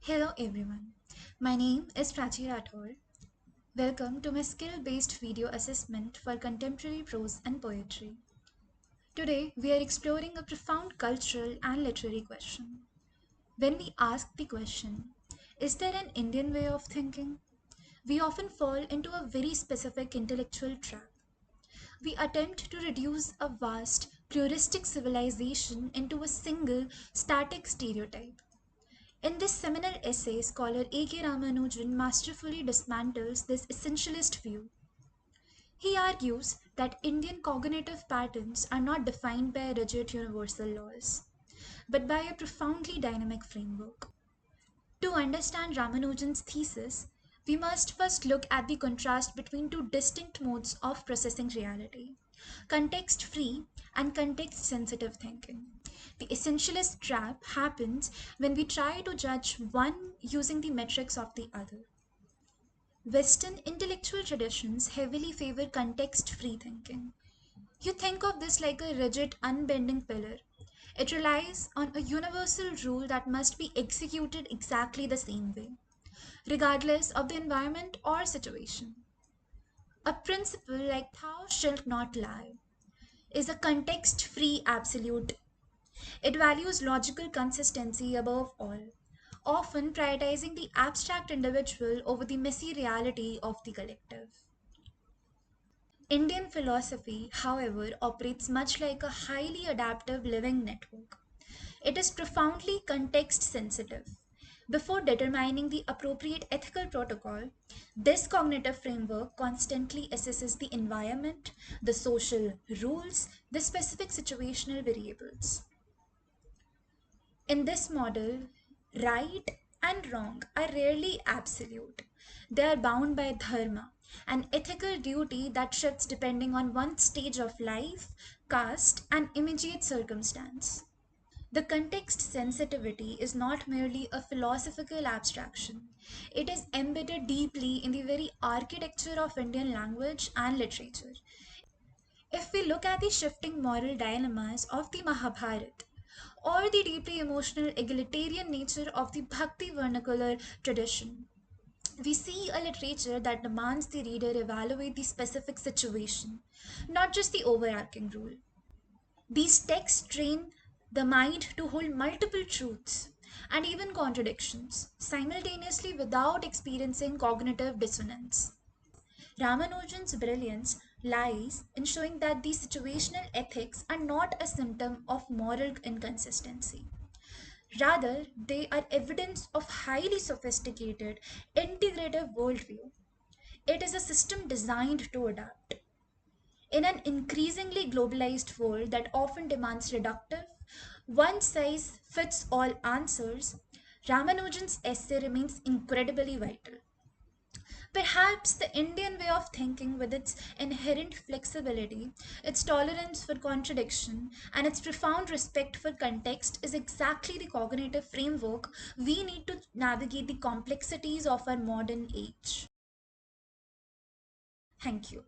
Hello everyone, my name is Prachi Rathore. Welcome to my skill-based video assessment for contemporary prose and poetry. Today we are exploring a profound cultural and literary question. When we ask the question, is there an Indian way of thinking? We often fall into a very specific intellectual trap. We attempt to reduce a vast, puristic civilization into a single, static stereotype. In this seminal essay, scholar A.K. Ramanujan masterfully dismantles this essentialist view. He argues that Indian cognitive patterns are not defined by rigid universal laws, but by a profoundly dynamic framework. To understand Ramanujan's thesis, we must first look at the contrast between two distinct modes of processing reality: context free and context sensitive thinking. The essentialist trap happens when we try to judge one using the metrics of the other. Western intellectual traditions heavily favor context free thinking. You think of this like a rigid, unbending pillar. It relies on a universal rule that must be executed exactly the same way, regardless of the environment or situation. A principle like thou shalt not lie is a context free absolute. It values logical consistency above all, often prioritizing the abstract individual over the messy reality of the collective. Indian philosophy, however, operates much like a highly adaptive living network. It is profoundly context sensitive. Before determining the appropriate ethical protocol, this cognitive framework constantly assesses the environment, the social rules, the specific situational variables. In this model, right and wrong are rarely absolute. They are bound by dharma, an ethical duty that shifts depending on one's stage of life, caste, and immediate circumstance. The context sensitivity is not merely a philosophical abstraction, it is embedded deeply in the very architecture of Indian language and literature. If we look at the shifting moral dilemmas of the Mahabharata, or the deeply emotional egalitarian nature of the Bhakti vernacular tradition, we see a literature that demands the reader evaluate the specific situation, not just the overarching rule. These texts train the mind to hold multiple truths and even contradictions simultaneously without experiencing cognitive dissonance. Ramanujan's brilliance lies in showing that these situational ethics are not a symptom of moral inconsistency. Rather, they are evidence of highly sophisticated, integrative worldview. It is a system designed to adapt. In an increasingly globalized world that often demands reductive, one size fits all answers, Ramanujan's essay remains incredibly vital. Perhaps the Indian way of thinking, with its inherent flexibility, its tolerance for contradiction, and its profound respect for context, is exactly the cognitive framework we need to navigate the complexities of our modern age. Thank you.